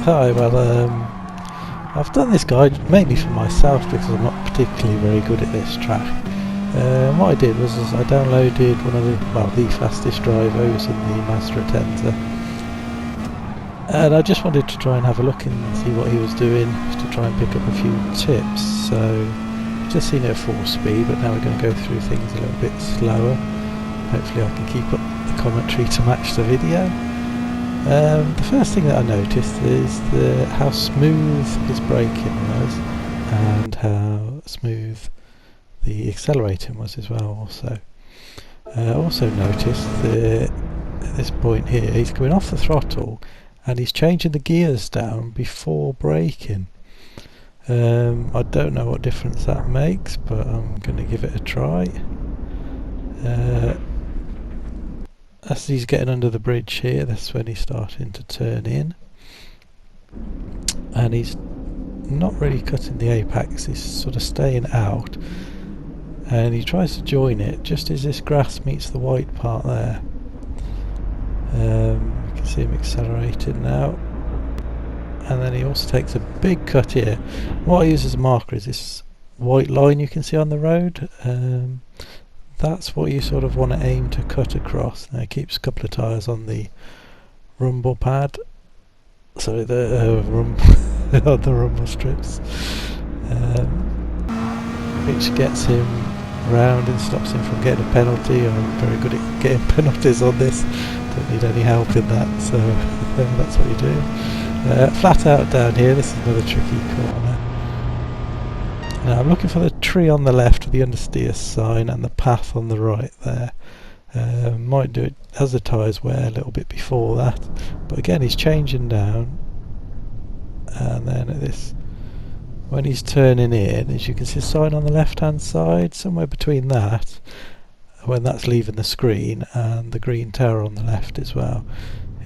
Hi, well, I've done this guide mainly for myself because I'm not particularly very good at this track. What I did was I downloaded one of the fastest drivos in the Master Atenza, and I just wanted to try and have a look and see what he was doing, just to try and pick up a few tips. So, just seen it at full speed, but now we're going to go through things a little bit slower. Hopefully I can keep up the commentary to match the video. The first thing that I noticed is how smooth his braking was and how smooth the accelerating was as well. Also noticed that at this point here he's coming off the throttle and he's changing the gears down before braking. I don't know what difference that makes, but I'm going to give it a try. As he's getting under the bridge here, that's when he's starting to turn in, and he's not really cutting the apex, he's sort of staying out, and he tries to join it just as this grass meets the white part there. You can see him accelerating now, and then he also takes a big cut here. What I use as a marker is this white line you can see on the road. That's what you sort of want to aim to cut across. Now he keeps a couple of tyres on the rumble pad, sorry, the the rumble strips, which gets him round and stops him from getting a penalty. I'm very good at getting penalties on this, don't need any help in that, so that's what you do. Flat out down here, this is another tricky corner. Now I'm looking for the tree on the left with the understeer sign and the path on the right there. Might do it as the tyres wear a little bit before that, but again he's changing down, and then at this, when he's turning in, as you can see a sign on the left hand side, somewhere between that, when that's leaving the screen, and the green tower on the left as well,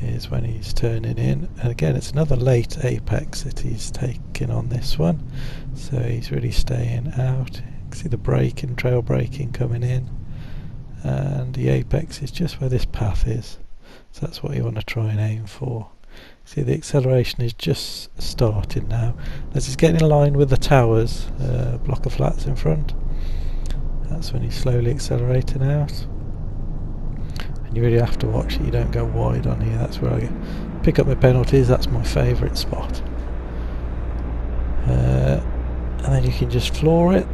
is when he's turning in. And again it's another late apex that he's taking on this one, so he's really staying out. You can see the braking, trail braking coming in, and the apex is just where this path is, so that's what you want to try and aim for. See, the acceleration is just starting now as he's getting in line with the towers, block of flats in front. That's when he's slowly accelerating out. You really have to watch that you don't go wide on here. That's where I pick up my penalties. That's my favourite spot. And then you can just floor it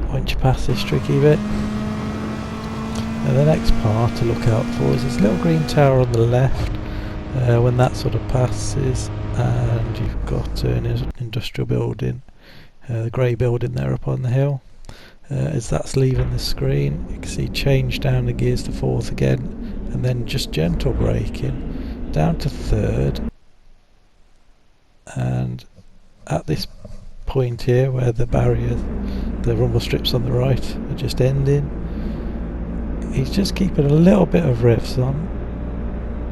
once you pass this tricky bit. And the next part to look out for is this little green tower on the left. When that sort of passes, and you've got an industrial building, the grey building there up on the hill. As that's leaving the screen, you can see change down the gears to fourth again, and then just gentle braking down to third. And at this point here where the barrier, the rumble strips on the right are just ending, he's just keeping a little bit of revs on,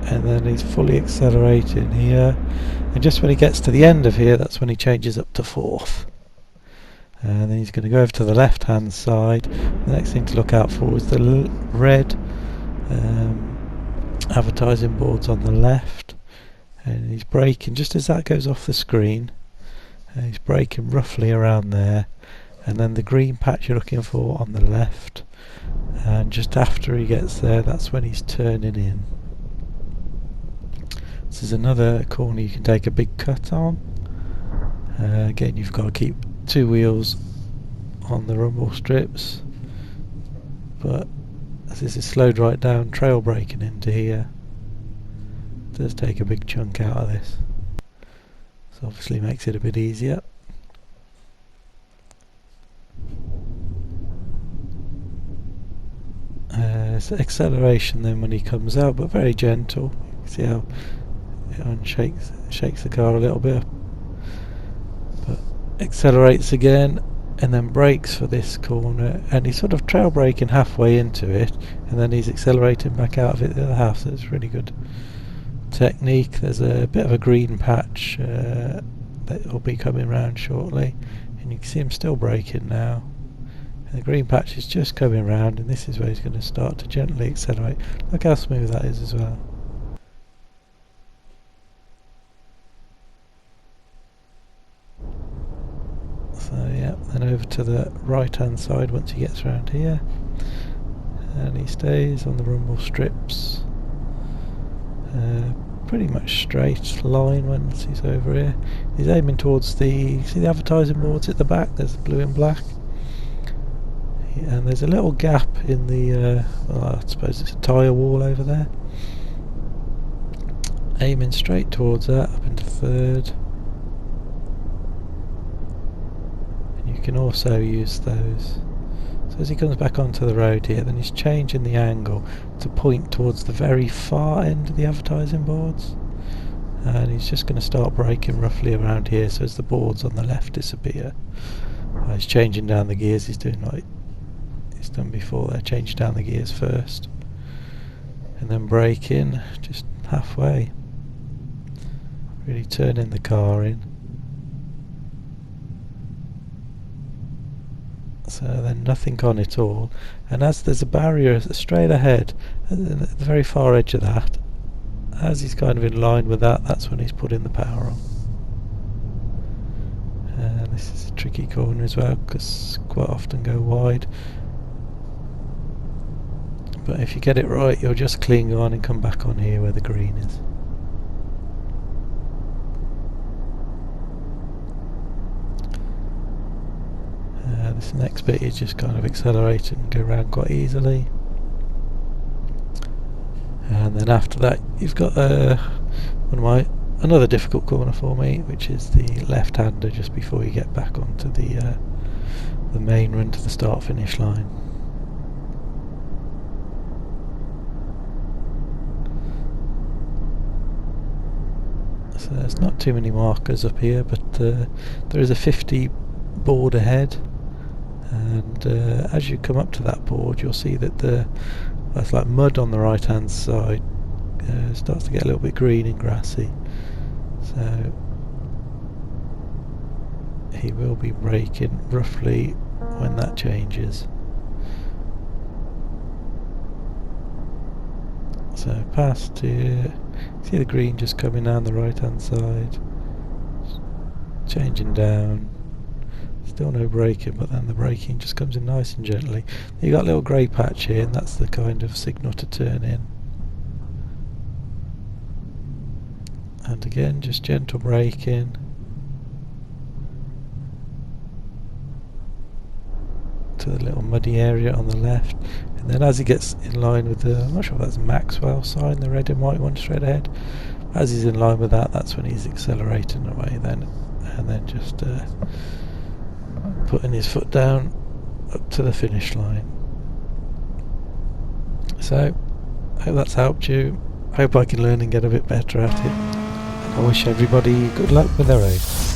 and then he's fully accelerating here, and just when he gets to the end of here, that's when he changes up to fourth. And then he's going to go over to the left hand side. The next thing to look out for is the red advertising boards on the left, and he's braking just as that goes off the screen, and he's braking roughly around there, and then the green patch you're looking for on the left, and just after he gets there, that's when he's turning in. This is another corner you can take a big cut on. Again, you've got to keep two wheels on the rumble strips, but as this is slowed right down, trail braking into here, it does take a big chunk out of this, so obviously makes it a bit easier. So acceleration then when he comes out, but very gentle. You can see how it shakes the car a little bit, but accelerates again and then brakes for this corner, and he's sort of trail braking halfway into it, and then he's accelerating back out of it the other half, so it's really good technique. There's a bit of a green patch that will be coming round shortly, and you can see him still braking now, and the green patch is just coming round, and this is where he's going to start to gently accelerate. Look how smooth that is as well. So yeah, then over to the right hand side once he gets around here, and he stays on the rumble strips, pretty much straight line once he's over here. He's aiming towards the, see the advertising boards at the back, there's the blue and black, and there's a little gap in the well, I suppose it's a tyre wall over there. Aiming straight towards that, up into third. And you can also use those. So as he comes back onto the road here, then he's changing the angle to point towards the very far end of the advertising boards. And he's just going to start braking roughly around here, so as the boards on the left disappear. He's changing down the gears, he's doing like he's done before there, changing down the gears first. And then braking just halfway. Really turning the car in. So then nothing on it all, and as there's a barrier straight ahead at the very far edge of that, as he's kind of in line with that, that's when he's putting the power on. This is a tricky corner as well, because quite often go wide, but if you get it right you'll just cling on and come back on here where the green is. This next bit is just kind of accelerate and go around quite easily, and then after that you've got another difficult corner for me, which is the left-hander just before you get back onto the main run to the start-finish line. So there's not too many markers up here, but there is a 50 board ahead. And as you come up to that board you'll see that that's like mud on the right hand side, starts to get a little bit green and grassy, so he will be braking roughly when that changes. So past here, see the green just coming down the right hand side, changing down. Still no braking, but then the braking just comes in nice and gently. You got a little grey patch here, and that's the kind of signal to turn in. And again, just gentle braking. To the little muddy area on the left, and then as he gets in line with the, I'm not sure if that's Maxwell sign, the red and white one straight ahead. As he's in line with that, that's when he's accelerating away then, and then just putting his foot down up to the finish line. So, I hope that's helped you. I hope I can learn and get a bit better at it. I wish everybody good luck with their race.